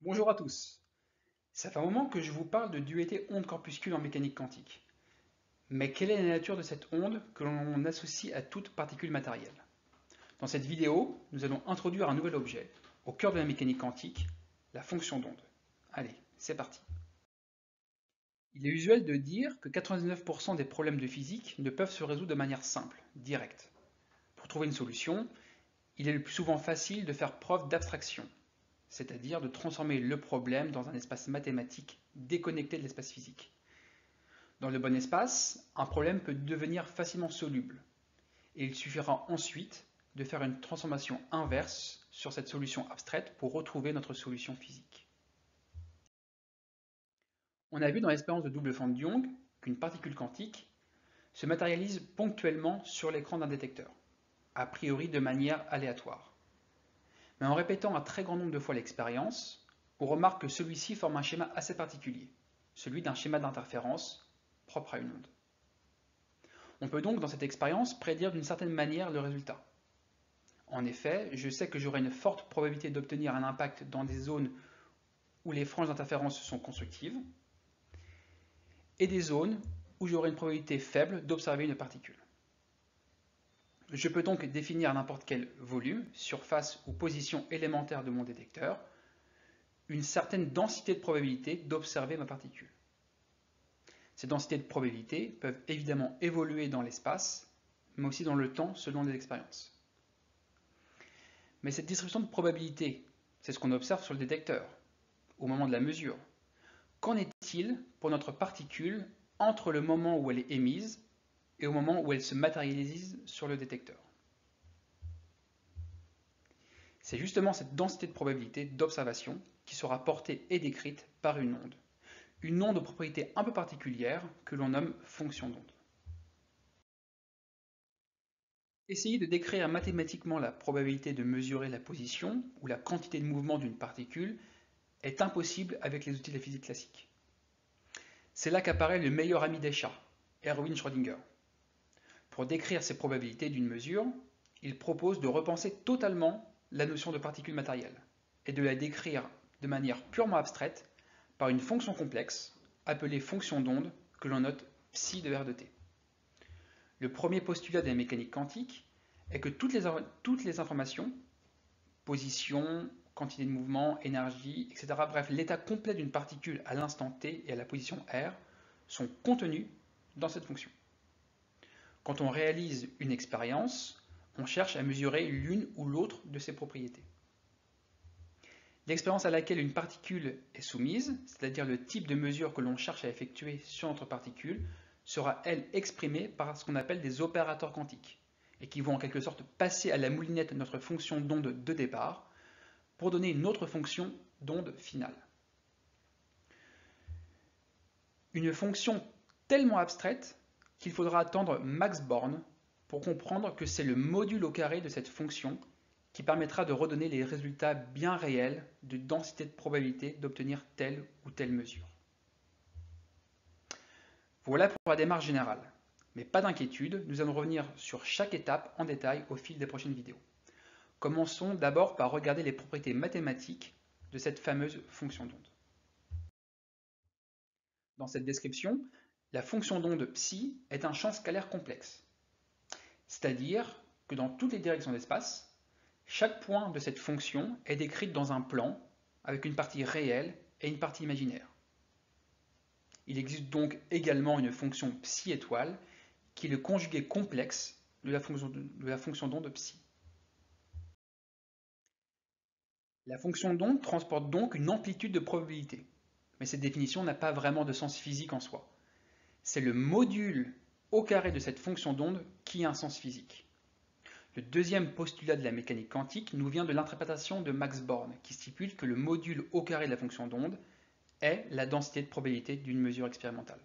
Bonjour à tous. Ça fait un moment que je vous parle de dualité onde-corpuscule en mécanique quantique. Mais quelle est la nature de cette onde que l'on associe à toute particule matérielle? Dans cette vidéo, nous allons introduire un nouvel objet, au cœur de la mécanique quantique, la fonction d'onde. Allez, c'est parti. Il est usuel de dire que 99% des problèmes de physique ne peuvent se résoudre de manière simple, directe. Pour trouver une solution, il est le plus souvent facile de faire preuve d'abstraction, c'est-à-dire de transformer le problème dans un espace mathématique déconnecté de l'espace physique. Dans le bon espace, un problème peut devenir facilement soluble, et il suffira ensuite de faire une transformation inverse sur cette solution abstraite pour retrouver notre solution physique. On a vu dans l'expérience de double fente Young qu'une particule quantique se matérialise ponctuellement sur l'écran d'un détecteur, a priori de manière aléatoire. Mais en répétant un très grand nombre de fois l'expérience, on remarque que celui-ci forme un schéma assez particulier, celui d'un schéma d'interférence propre à une onde. On peut donc dans cette expérience prédire d'une certaine manière le résultat. En effet, je sais que j'aurai une forte probabilité d'obtenir un impact dans des zones où les franges d'interférence sont constructives, et des zones où j'aurai une probabilité faible d'observer une particule. Je peux donc définir n'importe quel volume, surface ou position élémentaire de mon détecteur, une certaine densité de probabilité d'observer ma particule. Ces densités de probabilité peuvent évidemment évoluer dans l'espace, mais aussi dans le temps selon les expériences. Mais cette distribution de probabilité, c'est ce qu'on observe sur le détecteur, au moment de la mesure. Qu'en est-il pour notre particule entre le moment où elle est émise et au moment où elle se matérialise sur le détecteur? C'est justement cette densité de probabilité d'observation qui sera portée et décrite par une onde. Une onde aux propriétés un peu particulières que l'on nomme fonction d'onde. Essayer de décrire mathématiquement la probabilité de mesurer la position ou la quantité de mouvement d'une particule est impossible avec les outils de la physique classique. C'est là qu'apparaît le meilleur ami des chats, Erwin Schrödinger. Pour décrire ces probabilités d'une mesure, il propose de repenser totalement la notion de particule matérielle et de la décrire de manière purement abstraite par une fonction complexe appelée fonction d'onde que l'on note psi de R de t. Le premier postulat de la mécanique quantique est que toutes les informations, position, quantité de mouvement, énergie, etc., bref, l'état complet d'une particule à l'instant t et à la position r, sont contenus dans cette fonction. Quand on réalise une expérience, on cherche à mesurer l'une ou l'autre de ces propriétés. L'expérience à laquelle une particule est soumise, c'est-à-dire le type de mesure que l'on cherche à effectuer sur notre particule, sera elle exprimée par ce qu'on appelle des opérateurs quantiques, et qui vont en quelque sorte passer à la moulinette notre fonction d'onde de départ pour donner une autre fonction d'onde finale. Une fonction tellement abstraite qu'il faudra attendre Max Born pour comprendre que c'est le module au carré de cette fonction qui permettra de redonner les résultats bien réels de densité de probabilité d'obtenir telle ou telle mesure. Voilà pour la démarche générale. Mais pas d'inquiétude, nous allons revenir sur chaque étape en détail au fil des prochaines vidéos. Commençons d'abord par regarder les propriétés mathématiques de cette fameuse fonction d'onde. Dans cette description, la fonction d'onde psi est un champ scalaire complexe. C'est-à-dire que dans toutes les directions d'espace, chaque point de cette fonction est décrit dans un plan avec une partie réelle et une partie imaginaire. Il existe donc également une fonction psi étoile qui est le conjugué complexe de la fonction d'onde psi. La fonction d'onde transporte donc une amplitude de probabilité, mais cette définition n'a pas vraiment de sens physique en soi. C'est le module au carré de cette fonction d'onde qui a un sens physique. Le deuxième postulat de la mécanique quantique nous vient de l'interprétation de Max Born, qui stipule que le module au carré de la fonction d'onde est la densité de probabilité d'une mesure expérimentale.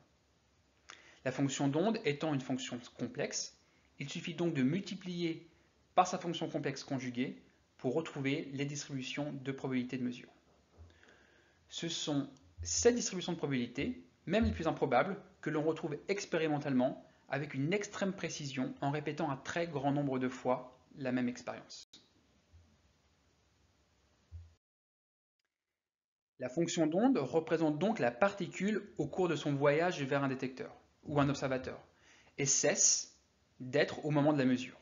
La fonction d'onde étant une fonction complexe, il suffit donc de multiplier par sa fonction complexe conjuguée pour retrouver les distributions de probabilité de mesure. Ce sont ces distributions de probabilité, même les plus improbables, que l'on retrouve expérimentalement avec une extrême précision en répétant un très grand nombre de fois la même expérience. La fonction d'onde représente donc la particule au cours de son voyage vers un détecteur ou un observateur et cesse d'être au moment de la mesure.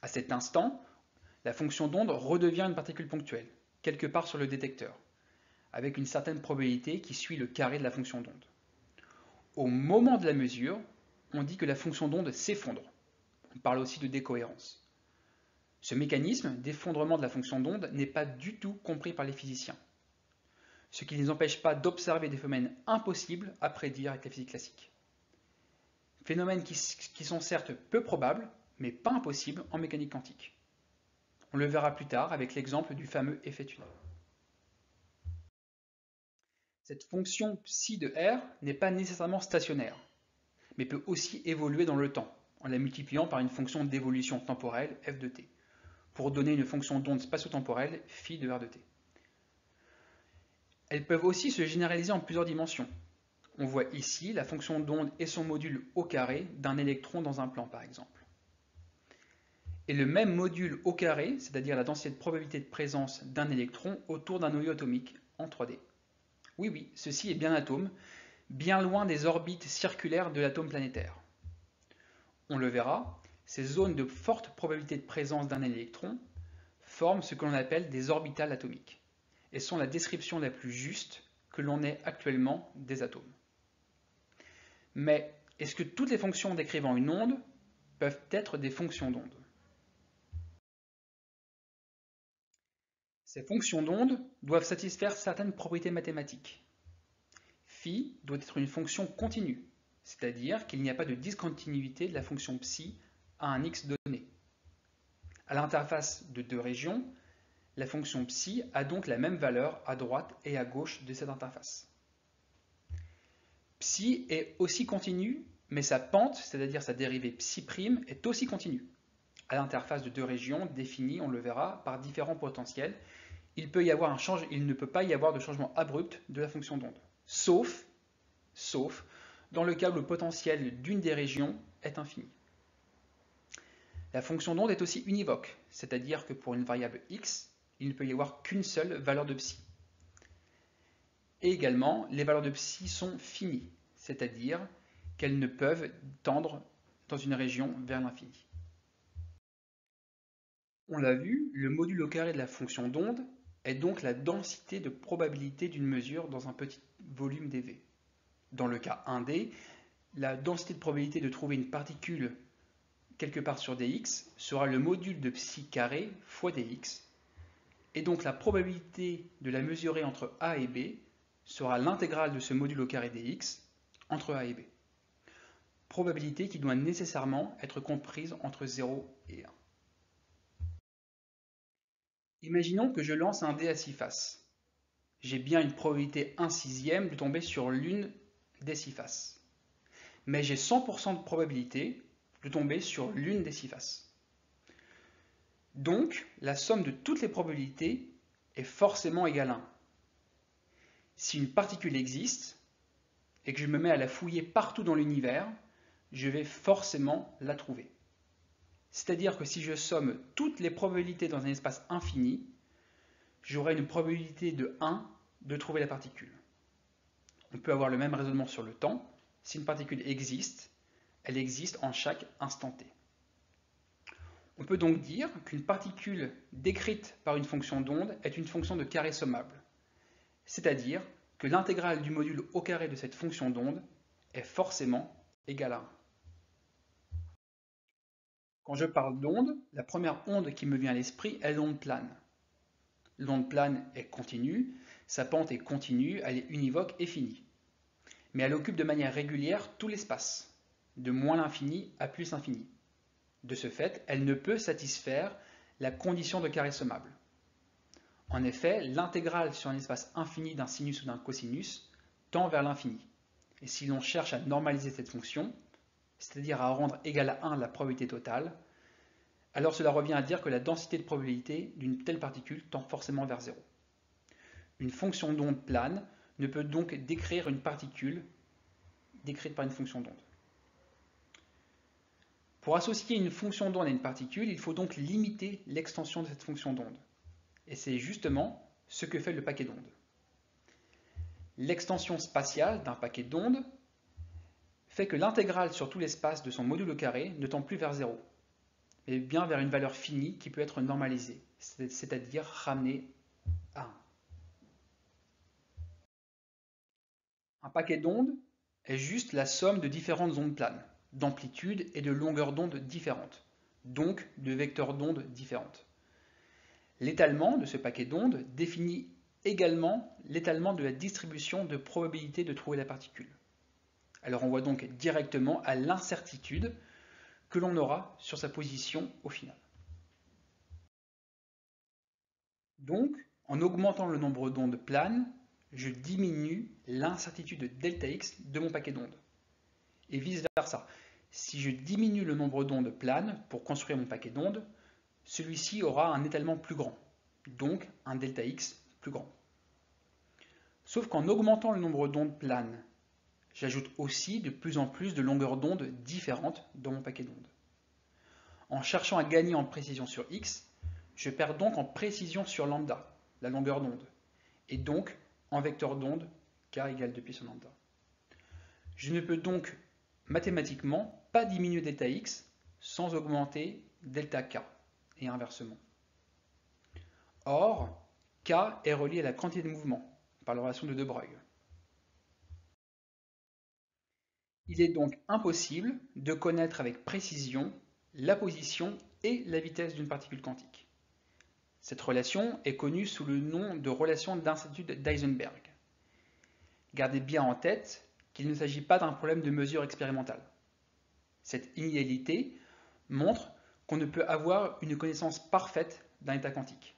À cet instant, la fonction d'onde redevient une particule ponctuelle, quelque part sur le détecteur, avec une certaine probabilité qui suit le carré de la fonction d'onde. Au moment de la mesure, on dit que la fonction d'onde s'effondre. On parle aussi de décohérence. Ce mécanisme d'effondrement de la fonction d'onde n'est pas du tout compris par les physiciens, ce qui ne les empêche pas d'observer des phénomènes impossibles à prédire avec la physique classique. Phénomènes qui sont certes peu probables, mais pas impossibles en mécanique quantique. On le verra plus tard avec l'exemple du fameux effet tunnel. Cette fonction psi de R n'est pas nécessairement stationnaire, mais peut aussi évoluer dans le temps, en la multipliant par une fonction d'évolution temporelle f de t, pour donner une fonction d'onde spatio-temporelle phi de R de t. Elles peuvent aussi se généraliser en plusieurs dimensions. On voit ici la fonction d'onde et son module au carré d'un électron dans un plan par exemple. Et le même module au carré, c'est-à-dire la densité de probabilité de présence d'un électron autour d'un noyau atomique en 3D. Oui, oui, ceci est bien un atome, bien loin des orbites circulaires de l'atome planétaire. On le verra, ces zones de forte probabilité de présence d'un électron forment ce que l'on appelle des orbitales atomiques et sont la description la plus juste que l'on ait actuellement des atomes. Mais est-ce que toutes les fonctions décrivant une onde peuvent être des fonctions d'onde? Ces fonctions d'onde doivent satisfaire certaines propriétés mathématiques. Phi doit être une fonction continue, c'est-à-dire qu'il n'y a pas de discontinuité de la fonction psi à un x donné. À l'interface de deux régions, la fonction psi a donc la même valeur à droite et à gauche de cette interface. Psi est aussi continu, mais sa pente, c'est-à-dire sa dérivée psi', est aussi continue. À l'interface de deux régions définies, on le verra, par différents potentiels, il ne peut pas y avoir de changement abrupt de la fonction d'onde, sauf dans le cas où le potentiel d'une des régions est infini. La fonction d'onde est aussi univoque, c'est-à-dire que pour une variable x, il ne peut y avoir qu'une seule valeur de psi. Et également, les valeurs de psi sont finies, c'est-à-dire qu'elles ne peuvent tendre dans une région vers l'infini. On l'a vu, le module au carré de la fonction d'onde est donc la densité de probabilité d'une mesure dans un petit volume dV. Dans le cas 1D, la densité de probabilité de trouver une particule quelque part sur dx sera le module de psi carré fois dx, et donc la probabilité de la mesurer entre A et B sera l'intégrale de ce module au carré dx entre A et B. Probabilité qui doit nécessairement être comprise entre 0 et 1. Imaginons que je lance un dé à 6 faces. J'ai bien une probabilité 1/6 de tomber sur l'une des 6 faces. Mais j'ai 100% de probabilité de tomber sur l'une des 6 faces. Donc, la somme de toutes les probabilités est forcément égale à 1. Si une particule existe, et que je me mets à la fouiller partout dans l'univers, je vais forcément la trouver. C'est-à-dire que si je somme toutes les probabilités dans un espace infini, j'aurai une probabilité de 1 de trouver la particule. On peut avoir le même raisonnement sur le temps. Si une particule existe, elle existe en chaque instant t. On peut donc dire qu'une particule décrite par une fonction d'onde est une fonction de carré sommable, c'est-à-dire que l'intégrale du module au carré de cette fonction d'onde est forcément égale à 1. Quand je parle d'onde, la première onde qui me vient à l'esprit est l'onde plane. L'onde plane est continue, sa pente est continue, elle est univoque et finie. Mais elle occupe de manière régulière tout l'espace, de moins l'infini à plus l'infini. De ce fait, elle ne peut satisfaire la condition de carré sommable. En effet, l'intégrale sur un espace infini d'un sinus ou d'un cosinus tend vers l'infini. Et si l'on cherche à normaliser cette fonction, c'est-à-dire à rendre égale à 1 la probabilité totale, alors cela revient à dire que la densité de probabilité d'une telle particule tend forcément vers 0. Une fonction d'onde plane ne peut donc décrire une particule décrite par une fonction d'onde. Pour associer une fonction d'onde à une particule, il faut donc limiter l'extension de cette fonction d'onde. Et c'est justement ce que fait le paquet d'ondes. l'extension spatiale d'un paquet d'ondes fait que l'intégrale sur tout l'espace de son module au carré ne tend plus vers 0, mais bien vers une valeur finie qui peut être normalisée, c'est-à-dire ramenée à 1. Un paquet d'ondes est juste la somme de différentes ondes planes, d'amplitude et de longueur d'onde différentes, donc de vecteurs d'onde différentes. L'étalement de ce paquet d'ondes définit également l'étalement de la distribution de probabilité de trouver la particule. Alors on voit donc directement à l'incertitude que l'on aura sur sa position au final. Donc, en augmentant le nombre d'ondes planes, je diminue l'incertitude Δx de mon paquet d'ondes. Et vice versa. Si je diminue le nombre d'ondes planes pour construire mon paquet d'ondes, celui-ci aura un étalement plus grand, donc un Δx plus grand. Sauf qu'en augmentant le nombre d'ondes planes, j'ajoute aussi de plus en plus de longueurs d'onde différentes dans mon paquet d'ondes. En cherchant à gagner en précision sur x, je perds donc en précision sur lambda, la longueur d'onde, et donc en vecteur d'onde k égale 2π sur lambda. Je ne peux donc mathématiquement pas diminuer Δx sans augmenter Δk, et inversement. Or, k est relié à la quantité de mouvement, par la relation de De Broglie. Il est donc impossible de connaître avec précision la position et la vitesse d'une particule quantique. Cette relation est connue sous le nom de relation d'incertitude d'Heisenberg. Gardez bien en tête qu'il ne s'agit pas d'un problème de mesure expérimentale. Cette inégalité montre qu'on ne peut avoir une connaissance parfaite d'un état quantique,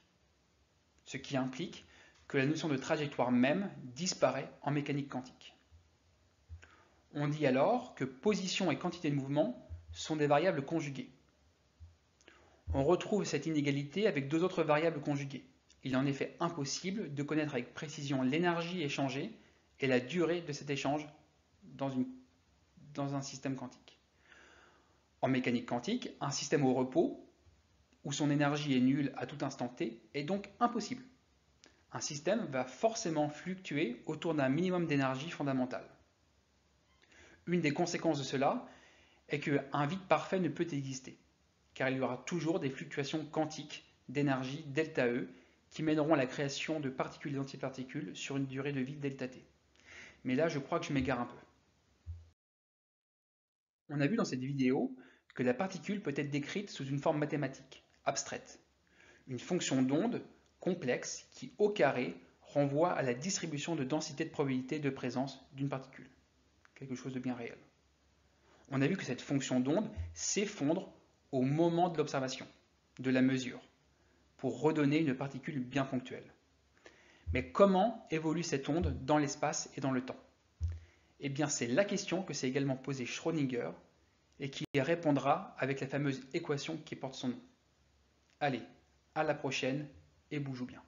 ce qui implique que la notion de trajectoire même disparaît en mécanique quantique. On dit alors que position et quantité de mouvement sont des variables conjuguées. On retrouve cette inégalité avec deux autres variables conjuguées. Il est en effet impossible de connaître avec précision l'énergie échangée et la durée de cet échange dans un système quantique. En mécanique quantique, un système au repos, où son énergie est nulle à tout instant t, est donc impossible. Un système va forcément fluctuer autour d'un minimum d'énergie fondamentale. Une des conséquences de cela est qu'un vide parfait ne peut exister, car il y aura toujours des fluctuations quantiques d'énergie ΔE qui mèneront à la création de particules et d'antiparticules sur une durée de vie ΔT. Mais là, je crois que je m'égare un peu. On a vu dans cette vidéo que la particule peut être décrite sous une forme mathématique, abstraite. Une fonction d'onde complexe qui, au carré, renvoie à la distribution de densité de probabilité de présence d'une particule. Quelque chose de bien réel. On a vu que cette fonction d'onde s'effondre au moment de l'observation, de la mesure, pour redonner une particule bien ponctuelle. Mais comment évolue cette onde dans l'espace et dans le temps? Eh bien, c'est la question que s'est également posée Schrödinger et qui y répondra avec la fameuse équation qui porte son nom. Allez, à la prochaine et bougez bien.